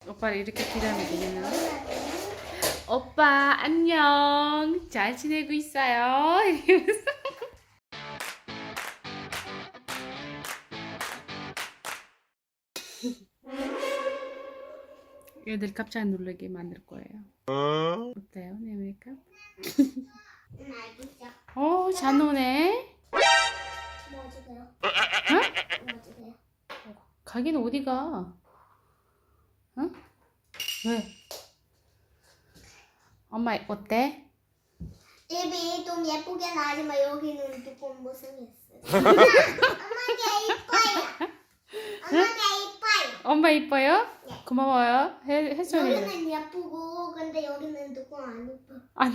오빠를 이렇게 기다리면 되겠나? 오빠 안녕. 잘 지내고 있어요. 이러면서. 얘들 깜짝 놀라게 만들 거예요. 어때요, 내 메이크업? 잘 노네. 뭐 주세요? 응? 뭐 주세요? 가긴 어디가? 응? 왜? 엄마 어때? 입이 좀 예쁘게 나지만 여기는 조금 못생겼어요. 엄마가 이뻐요. 엄마가 이뻐요. 엄마 이뻐요? 네. 고마워요. 혜선이 여기는 예쁘고 근데 여기는 조금 안 이뻐. 안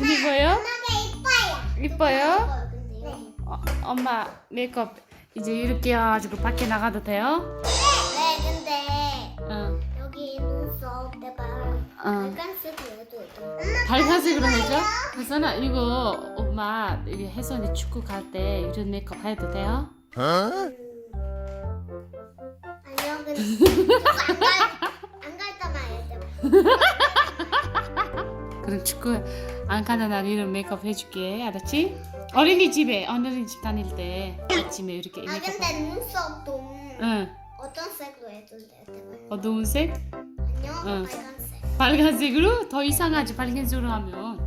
이뻐요? 엄마가 이뻐요. 이뻐요? 근데 여기. 엄마 메이크업 이제 이렇게 해가지고 밖에 나가도 돼요? 네, 근데 응. 여기 눈썹 대발 빨간색으로 해도 있고. 빨간색으로 해줘? 혜선아 이거 엄마 이게 혜선이 축구 갈 때 이런 메이크업 해도 돼요? 아니요, 근데 안 갈다만 해야 돼. 그럼 축구 안 가는 날 이런 메이크업 해줄게 알았지? 어린이집 다닐 때 아침에 이렇게 아 메이크업 근데 눈썹도 응. 어떤 색으로 해도 돼요? 어두운 색? 아니요, 응. 빨간색. 빨간색으로? 더 이상하지 빨간색으로 하면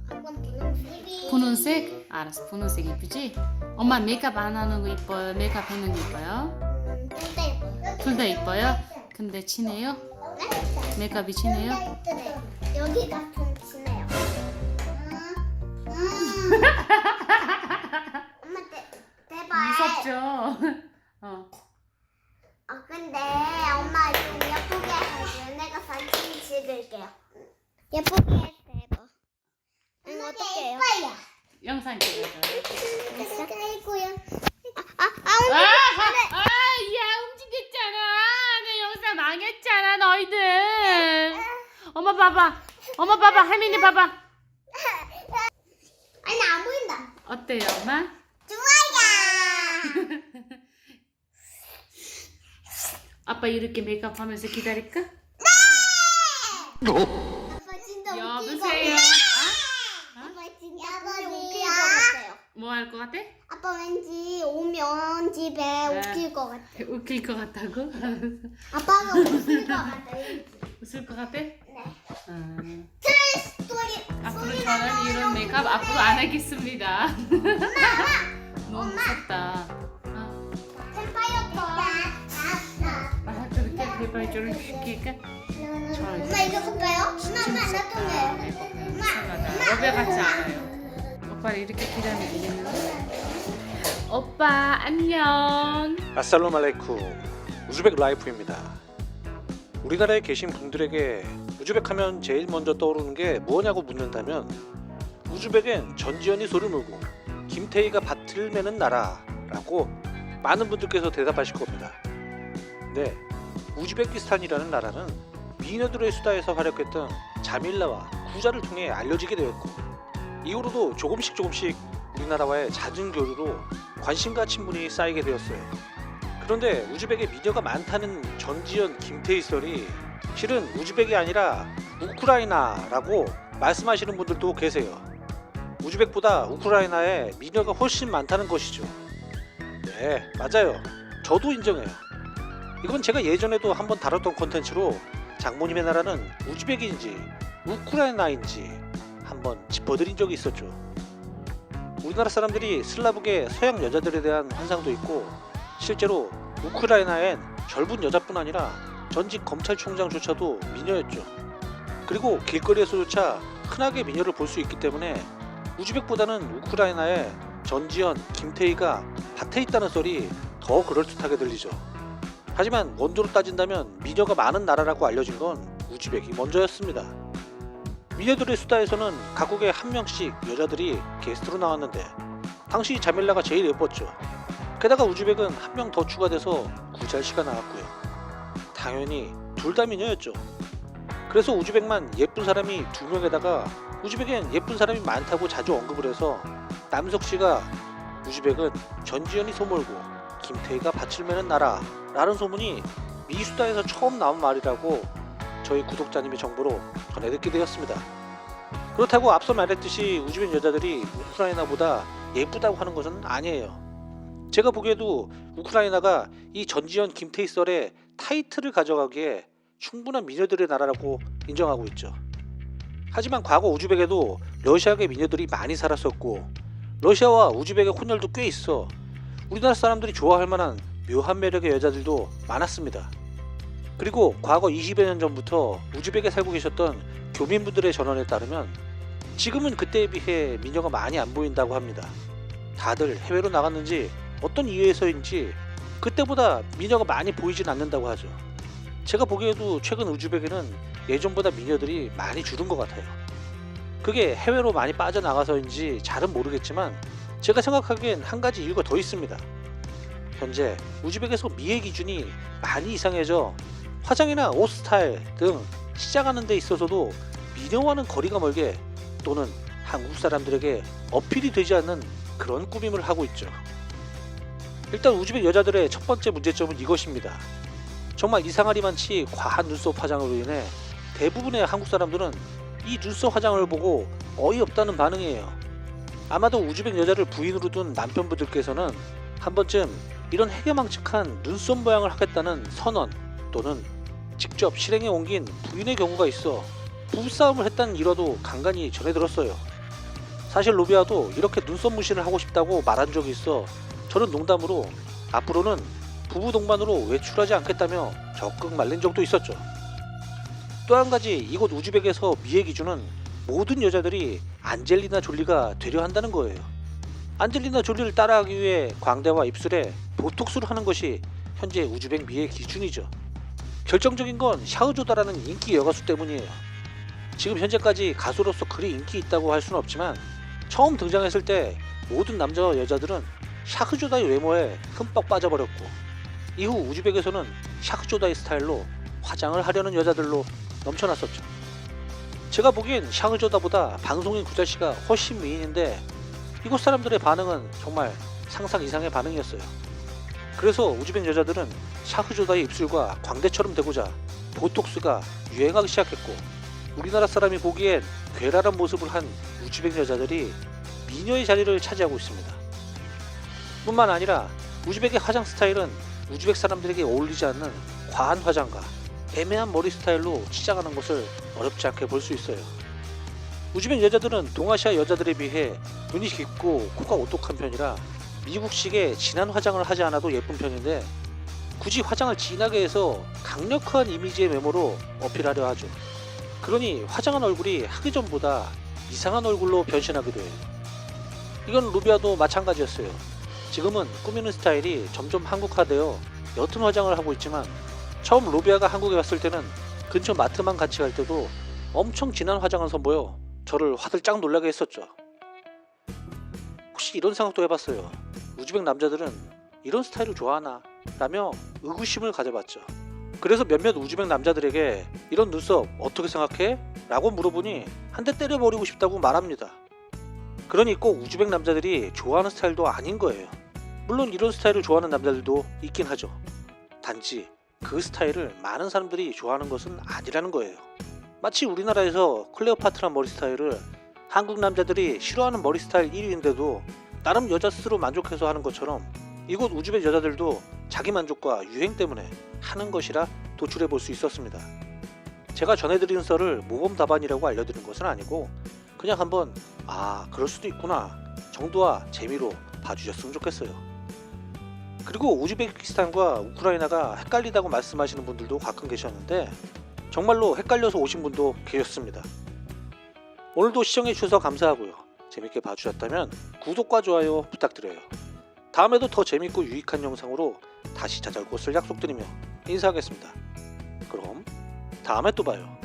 아까 분홍색이. 분홍색? 알았어 분홍색 이쁘지? 엄마 메이크업 안 하는 거 이뻐요? 메이크업 하는 거 이뻐요? 둘다 예뻐요. 둘 다 이뻐요? 근데 친해요? 네? 메이크업이 친해요? 네. 여기가 좀 진해요. 엄마 대박. 무섭죠? 근데 엄마 좀 예쁘게 해줘. 내가 사진 찍을게요. 예쁘게 해줘. 어떻게 해요? 영상 찍어줘 이거요. 야 움직였잖아 내 영상 망했잖아 너희들 엄마 봐봐 혜민이 봐봐 아니 안 보인다. 어때요 엄마? 좋아요. 아빠 이렇게 메이크업 하면서 기다릴까? 아빠 진짜 여보세요 아빠 진짜 웃길 것 같아요. 뭐 할 것 같아? 아빠 왠지 오면 집에 웃길 것 같아. 웃길 것 같다고? 아빠가 웃을 것 같아요. 웃을 것 같아? 네. 스토리. 앞으로 저는 이런 메이크업 앞으로 안 하겠습니다 너무 무섭다 그렇게 대발조를 시킬까? 엄마 이거 볼까요? 엄마 나도 해. 이상하다. 여배 같지 않아요. 오빠를 이렇게 기다리면 되겠나? 오빠 안녕. 아살롬 알레이쿰 우즈벡 라이프입니다. 우리나라에 계신 분들에게 우즈벡 하면 제일 먼저 떠오르는 게 뭐냐고 묻는다면 우즈벡엔 전지현이 소를 물고 김태희가 밭을 매는 나라라고 많은 분들께서 대답하실 겁니다. 네, 우즈베키스탄이라는 나라는 미녀들의 수다에서 활약했던 자밀라와 구자를 통해 알려지게 되었고 이후로도 조금씩 우리나라와의 잦은 교류로 관심과 친분이 쌓이게 되었어요. 그런데 우즈벡에 미녀가 많다는 전지현, 김태희 썰이 실은 우즈벡이 아니라 우크라이나라고 말씀하시는 분들도 계세요. 우즈벡보다 우크라이나에 미녀가 훨씬 많다는 것이죠. 네, 맞아요. 저도 인정해요. 이건 제가 예전에도 한번 다뤘던 콘텐츠로 장모님의 나라는 우즈벡인지 우크라이나인지 한번 짚어드린 적이 있었죠. 우리나라 사람들이 슬라브계 서양 여자들에 대한 환상도 있고 실제로 우크라이나엔 젊은 여자뿐 아니라 전직 검찰총장조차도 미녀였죠. 그리고 길거리에서조차 흔하게 미녀를 볼 수 있기 때문에 우즈벡보다는 우크라이나에 전지현, 김태희가 밭에 있다는 썰이 더 그럴듯하게 들리죠. 하지만 원조로 따진다면 미녀가 많은 나라라고 알려진 건 우즈벡이 먼저였습니다. 미녀들의 수다에서는 각국에 한 명씩 여자들이 게스트로 나왔는데 당시 자밀라가 제일 예뻤죠. 게다가 우즈벡은 한 명 더 추가돼서 구잘씨가 나왔고요. 당연히 둘 다 미녀였죠. 그래서 우즈벡만 예쁜 사람이 2명에다가 우즈벡엔 예쁜 사람이 많다고 자주 언급을 해서 남석씨가 우즈벡은 전지현이 소몰고 김태희가 밭을 매는 나라 라는 소문이 미수다에서 처음 나온 말이라고 저희 구독자님의 정보로 전해 듣게 되었습니다. 그렇다고 앞서 말했듯이 우즈벡 여자들이 우크라이나보다 예쁘다고 하는 것은 아니에요. 제가 보기에도 우크라이나가 이 전지현 김태희설의 타이틀을 가져가기에 충분한 미녀들의 나라라고 인정하고 있죠. 하지만 과거 우즈벡에도 러시아계 미녀들이 많이 살았었고 러시아와 우즈벡의 혼혈도 꽤 있어 우리나라 사람들이 좋아할 만한 묘한 매력의 여자들도 많았습니다. 그리고 과거 20여 년 전부터 우즈벡에 살고 계셨던 교민분들의 전언에 따르면 지금은 그때에 비해 미녀가 많이 안 보인다고 합니다. 다들 해외로 나갔는지 어떤 이유에서인지 그때보다 미녀가 많이 보이진 않는다고 하죠. 제가 보기에도 최근 우즈벡에는 예전보다 미녀들이 많이 줄은 것 같아요. 그게 해외로 많이 빠져나가서인지 잘은 모르겠지만 제가 생각하기엔 한 가지 이유가 더 있습니다. 현재 우즈벡에서 미의 기준이 많이 이상해져 화장이나 옷 스타일 등 시작하는 데 있어서도 미녀와는 거리가 멀게 또는 한국 사람들에게 어필이 되지 않는 그런 꾸밈을 하고 있죠. 일단 우즈벡 여자들의 첫 번째 문제점은 이것입니다. 정말 이상하리만치 과한 눈썹 화장으로 인해 대부분의 한국 사람들은 이 눈썹 화장을 보고 어이없다는 반응이에요. 아마도 우즈벡 여자를 부인으로 둔 남편분들께서는 한 번쯤 이런 해괴망측한 눈썹 모양을 하겠다는 선언 또는 직접 실행에 옮긴 부인의 경우가 있어 부부싸움을 했다는 일화도 간간히 전해 들었어요. 사실 루비아도 이렇게 눈썹 무신을 하고 싶다고 말한 적이 있어 저는 농담으로 앞으로는 부부 동반으로 외출하지 않겠다며 적극 말린 적도 있었죠. 또 한 가지 이곳 우즈벡에서 미의 기준은 모든 여자들이 안젤리나 졸리가 되려 한다는 거예요. 안젤리나 졸리를 따라하기 위해 광대와 입술에 보톡스를 하는 것이 현재 우즈벡 미의 기준이죠. 결정적인 건 샤흐조다라는 인기 여가수 때문이에요. 지금 현재까지 가수로서 그리 인기 있다고 할 수는 없지만 처음 등장했을 때 모든 남자와 여자들은 샤흐조다의 외모에 흠뻑 빠져버렸고 이후 우즈벡에서는 샤흐조다의 스타일로 화장을 하려는 여자들로 넘쳐났었죠. 제가 보기엔 샤흐조다보다 방송인 구자씨가 훨씬 미인인데 이곳 사람들의 반응은 정말 상상 이상의 반응이었어요. 그래서 우즈벡 여자들은 샤흐조다의 입술과 광대처럼 되고자 보톡스가 유행하기 시작했고 우리나라 사람이 보기엔 괴랄한 모습을 한 우즈벡 여자들이 미녀의 자리를 차지하고 있습니다. 뿐만 아니라 우즈벡의 화장 스타일은 우즈벡 사람들에게 어울리지 않는 과한 화장과 애매한 머리 스타일로 치장하는 것을 어렵지 않게 볼 수 있어요. 우즈벡 여자들은 동아시아 여자들에 비해 눈이 깊고 코가 오똑한 편이라 미국식의 진한 화장을 하지 않아도 예쁜 편인데 굳이 화장을 진하게 해서 강력한 이미지의 외모로 어필하려 하죠. 그러니 화장한 얼굴이 하기 전보다 이상한 얼굴로 변신하기도 해요. 이건 루비아도 마찬가지였어요. 지금은 꾸미는 스타일이 점점 한국화되어 옅은 화장을 하고 있지만 처음 루비아가 한국에 왔을 때는 근처 마트만 같이 갈 때도 엄청 진한 화장을 선보여 저를 화들짝 놀라게 했었죠. 혹시 이런 생각도 해봤어요. 우즈벡 남자들은 이런 스타일을 좋아하나? 라며 의구심을 가져봤죠. 그래서 몇몇 우즈벡 남자들에게 이런 눈썹 어떻게 생각해? 라고 물어보니 한 대 때려버리고 싶다고 말합니다. 그러니 꼭 우즈벡 남자들이 좋아하는 스타일도 아닌 거예요. 물론 이런 스타일을 좋아하는 남자들도 있긴 하죠. 단지 그 스타일을 많은 사람들이 좋아하는 것은 아니라는 거예요. 마치 우리나라에서 클레오파트라 머리 스타일을 한국 남자들이 싫어하는 머리 스타일 1위인데도 나름 여자 스스로 만족해서 하는 것처럼 이곳 우즈벡 여자들도 자기 만족과 유행 때문에 하는 것이라 도출해 볼 수 있었습니다. 제가 전해드리는 썰을 모범 답안이라고 알려드린 것은 아니고 그냥 한번 그럴 수도 있구나 정도와 재미로 봐주셨으면 좋겠어요. 그리고 우즈베키스탄과 우크라이나가 헷갈리다고 말씀하시는 분들도 가끔 계셨는데 정말로 헷갈려서 오신 분도 계셨습니다. 오늘도 시청해주셔서 감사하고요. 재밌게 봐주셨다면 구독과 좋아요 부탁드려요. 다음에도 더 재밌고 유익한 영상으로 다시 찾아올 것을 약속드리며 인사하겠습니다. 그럼 다음에 또 봐요.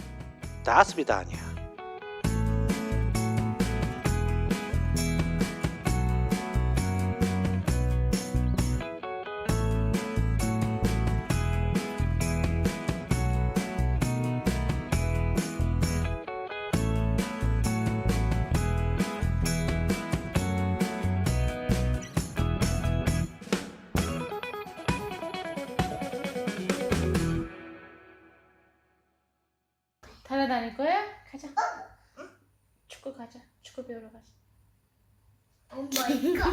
다스비다냐. 달아다닐 거야? 가자. 축구 가자. 축구 배우러 가자. 엄마 이거.